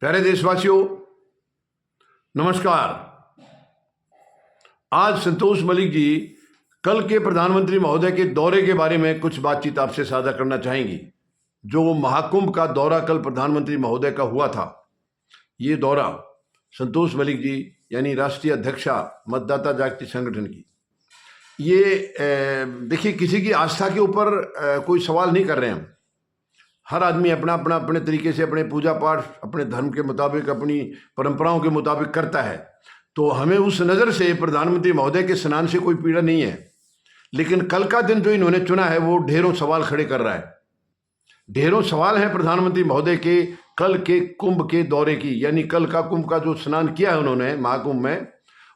प्यारे देशवासियों, नमस्कार। आज संतोष मलिक जी कल के प्रधानमंत्री महोदय के दौरे के बारे में कुछ बातचीत आपसे साझा करना चाहेंगी। जो महाकुंभ का दौरा कल प्रधानमंत्री महोदय का हुआ था, ये दौरा संतोष मलिक जी यानी राष्ट्रीय अध्यक्षा मतदाता जागृति संगठन की, ये देखिए, किसी की आस्था के ऊपर कोई सवाल नहीं कर रहे हैं हम। हर आदमी अपने तरीके से अपने पूजा पाठ अपने धर्म के मुताबिक अपनी परंपराओं के मुताबिक करता है। तो हमें उस नज़र से प्रधानमंत्री महोदय के स्नान से कोई पीड़ा नहीं है, लेकिन कल का दिन जो इन्होंने चुना है वो ढेरों सवाल खड़े कर रहा है। ढेरों सवाल हैं प्रधानमंत्री महोदय के कल के कुंभ के दौरे की, यानी कल का कुंभ का जो स्नान किया है उन्होंने महाकुंभ में,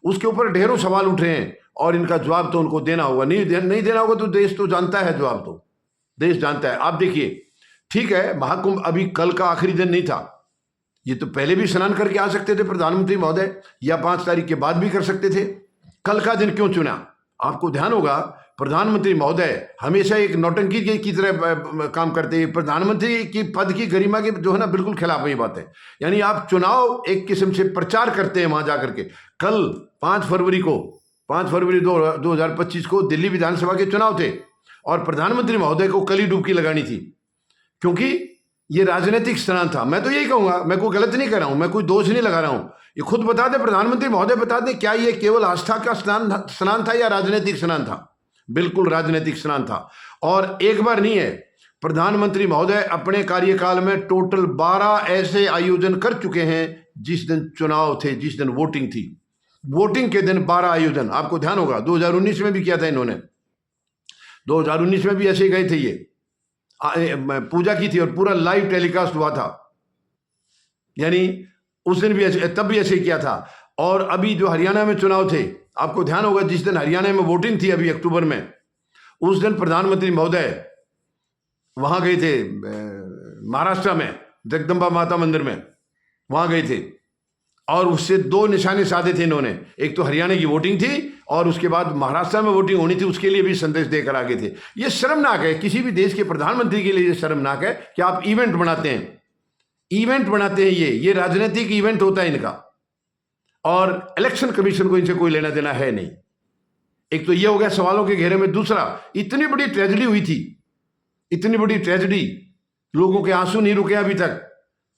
उसके ऊपर ढेरों सवाल उठे हैं और इनका जवाब तो उनको देना होगा। नहीं देना होगा तो देश तो जानता है, जवाब तो देश जानता है। आप देखिए, ठीक है, महाकुंभ अभी कल का आखिरी दिन नहीं था, ये तो पहले भी स्नान करके आ सकते थे प्रधानमंत्री महोदय, या 5 तारीख के बाद भी कर सकते थे। कल का दिन क्यों चुना? आपको ध्यान होगा प्रधानमंत्री महोदय हमेशा एक नौटंकी की तरह काम करते हैं। प्रधानमंत्री की पद की गरिमा के जो है ना, बिल्कुल खिलाफ ये बात है। यानी आप चुनाव एक किस्म से प्रचार करते हैं वहां जाकर के। कल 5 फरवरी 2025 को दिल्ली विधानसभा के चुनाव थे और प्रधानमंत्री महोदय को कल ही डुबकी लगानी थी, क्योंकि ये राजनीतिक स्नान था। मैं तो यही कहूंगा, मैं कोई गलत नहीं कर रहा हूं, मैं कोई दोष नहीं लगा रहा हूं। ये खुद बता दें, प्रधानमंत्री महोदय बता दें, क्या ये केवल आस्था का स्नान था या राजनीतिक स्नान था? बिल्कुल राजनीतिक स्नान था। और एक बार नहीं है, प्रधानमंत्री महोदय अपने कार्यकाल में टोटल 12 ऐसे आयोजन कर चुके हैं जिस दिन चुनाव थे, जिस दिन वोटिंग थी। वोटिंग के दिन 12 आयोजन, आपको ध्यान होगा 2019 में भी किया था इन्होंने। 2019 में भी ऐसे ही गए थे, ये पूजा की थी और पूरा लाइव टेलीकास्ट हुआ था, यानी उस दिन भी ऐसे, तब भी ऐसे ही किया था। और अभी जो हरियाणा में चुनाव थे, आपको ध्यान होगा जिस दिन हरियाणा में वोटिंग थी अभी अक्टूबर में, उस दिन प्रधानमंत्री महोदय वहां गए थे, महाराष्ट्र में जगदम्बा माता मंदिर में वहां गए थे और उससे 2 निशाने साधे थे इन्होंने। एक तो हरियाणा की वोटिंग थी और उसके बाद महाराष्ट्र में वोटिंग होनी थी, उसके लिए भी संदेश देकर आगे थे। ये शर्मनाक है, किसी भी देश के प्रधानमंत्री के लिए ये शर्मनाक है कि आप इवेंट बनाते हैं, ये राजनीतिक इवेंट होता है इनका, और इलेक्शन कमीशन को इनसे कोई लेना देना है नहीं। एक तो ये हो गया सवालों के घेरे में। दूसरा, इतनी बड़ी ट्रेजेडी हुई थी, इतनी बड़ी ट्रेजेडी, लोगों के आंसू नहीं रुके अभी तक।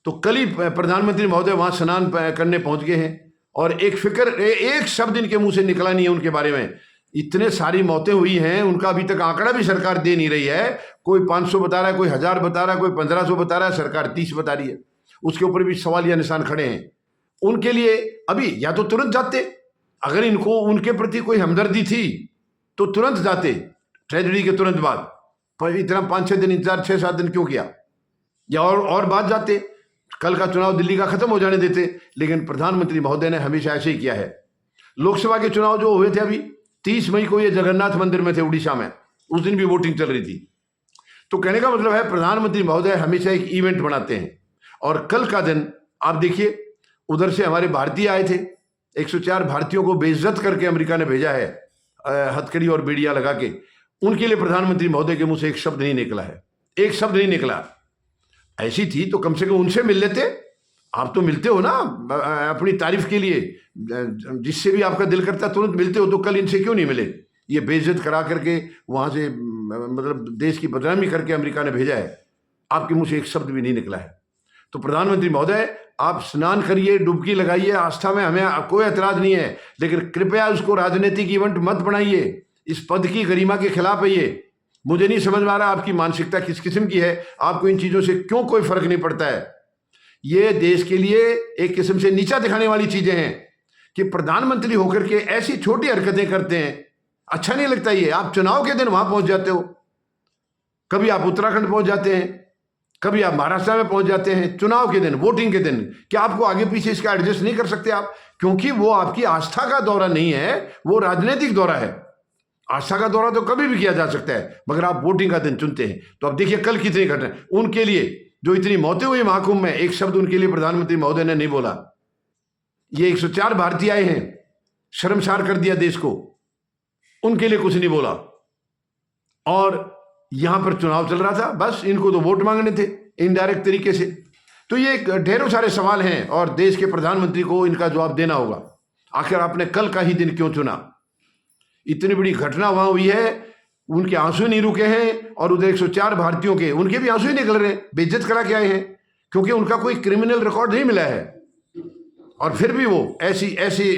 तो कल ही प्रधानमंत्री महोदय वहां स्नान करने पहुंच गए हैं और एक शब्द इनके मुंह से निकला नहीं है उनके बारे में। इतने सारी मौतें हुई हैं, उनका अभी तक आंकड़ा भी सरकार दे नहीं रही है। कोई 500 बता रहा है, कोई 1000 बता रहा है, कोई 1500 बता रहा है, सरकार 30 बता रही है। उसके ऊपर भी सवाल या निशान खड़े हैं। उनके लिए अभी या तो तुरंत जाते, अगर इनको उनके प्रति कोई हमदर्दी थी तो तुरंत जाते ट्रेजेडी के तुरंत बाद, पर इतना 5-6 दिन इंतजार, 6-7 दिन क्यों किया? या और बाद जाते, कल का चुनाव दिल्ली का खत्म हो जाने देते। लेकिन प्रधानमंत्री महोदय ने हमेशा ऐसे ही किया है। लोकसभा के चुनाव जो हुए थे अभी 30 मई को, ये जगन्नाथ मंदिर में थे उड़ीसा में, उस दिन भी वोटिंग चल रही थी। तो कहने का मतलब है प्रधानमंत्री महोदय हमेशा एक इवेंट बनाते हैं। और कल का दिन आप देखिए, उधर से हमारे भारतीय आए थे, 104 भारतीयों को बेइज्जत करके अमेरिका ने भेजा है, हथकड़ी और बेड़िया लगा के। उनके लिए प्रधानमंत्री महोदय के मुंह से एक शब्द नहीं निकला है, एक शब्द नहीं निकला। ऐसी थी तो कम से कम उनसे मिल लेते। आप तो मिलते हो ना अपनी तारीफ के लिए, जिससे भी आपका दिल करता तुरंत मिलते हो, तो कल इनसे क्यों नहीं मिले? ये बेइज्जत करा करके वहां से, मतलब देश की बदनामी करके अमेरिका ने भेजा है, आपके मुंह से एक शब्द भी नहीं निकला है। तो प्रधानमंत्री महोदय, आप स्नान करिए, डुबकी लगाइए, आस्था में हमें कोई एतराज नहीं है, लेकिन कृपया उसको राजनीतिक इवेंट मत बनाइए। इस पद की गरिमा के खिलाफ है ये। मुझे नहीं समझ में आ रहा आपकी मानसिकता किस किस्म की है, आपको इन चीजों से क्यों कोई फर्क नहीं पड़ता है। ये देश के लिए एक किस्म से नीचा दिखाने वाली चीजें हैं कि प्रधानमंत्री होकर के ऐसी छोटी हरकतें करते हैं। अच्छा नहीं लगता ये। आप चुनाव के दिन वहां पहुंच जाते हो, कभी आप उत्तराखंड पहुंच जाते हैं, कभी आप महाराष्ट्र में पहुंच जाते हैं चुनाव के दिन, वोटिंग के दिन। क्या आपको आगे पीछे इसका एडजस्ट नहीं कर सकते आप? क्योंकि वो आपकी आस्था का दौरा नहीं है, वो राजनीतिक दौरा है। आस्था का दौरा तो कभी भी किया जा सकता है, मगर आप वोटिंग का दिन चुनते हैं। तो अब देखिए कल कितनी घटना, उनके लिए जो इतनी मौतें हुई महाकुंभ में, एक शब्द उनके लिए प्रधानमंत्री महोदय ने नहीं बोला। ये 104 भारतीय आए हैं, शर्मसार कर दिया देश को, उनके लिए कुछ नहीं बोला। और यहां पर चुनाव चल रहा था, बस इनको तो वोट मांगने थे इनडायरेक्ट तरीके से। तो ये ढेरों सारे सवाल हैं और देश के प्रधानमंत्री को इनका जवाब देना होगा। आखिर आपने कल का ही दिन क्यों चुना? इतनी बड़ी घटना वहां हुई है, उनके आंसू नहीं रुके हैं और उधर 104 भारतीयों के उनके भी आंसू ही निकल रहे हैं, बेइज्जत करा के आए हैं, क्योंकि उनका कोई क्रिमिनल रिकॉर्ड नहीं मिला है और फिर भी वो ऐसी ऐसी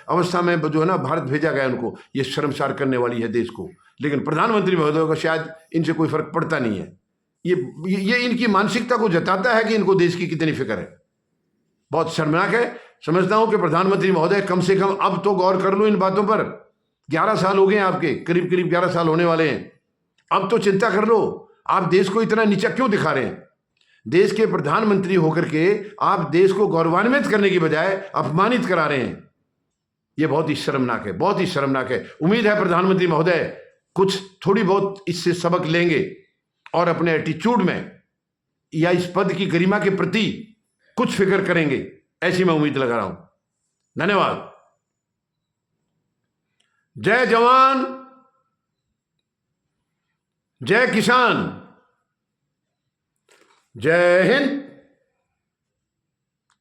अवस्था में जो है ना भारत भेजा गया उनको। ये शर्मसार करने वाली है देश को। लेकिन प्रधानमंत्री महोदय को शायद इनसे कोई फर्क पड़ता नहीं है। ये इनकी मानसिकता को जताता है कि इनको देश की कितनी फिक्र है। बहुत शर्मनाक है। समझता हूं कि प्रधानमंत्री महोदय कम से कम अब तो गौर कर लो इन बातों पर। 11 साल हो गए आपके, करीब करीब 11 साल होने वाले हैं। अब तो चिंता कर लो, आप देश को इतना नीचा क्यों दिखा रहे हैं? देश के प्रधानमंत्री होकर के आप देश को गौरवान्वित करने की बजाय अपमानित करा रहे हैं। यह बहुत ही शर्मनाक है, बहुत ही शर्मनाक है। उम्मीद है प्रधानमंत्री महोदय कुछ थोड़ी बहुत इससे सबक लेंगे और अपने एटीट्यूड में या इस पद की गरिमा के प्रति कुछ फिक्र करेंगे, ऐसी मैं उम्मीद लगा रहा हूं। धन्यवाद। जय जवान, जय किसान, जय हिंद।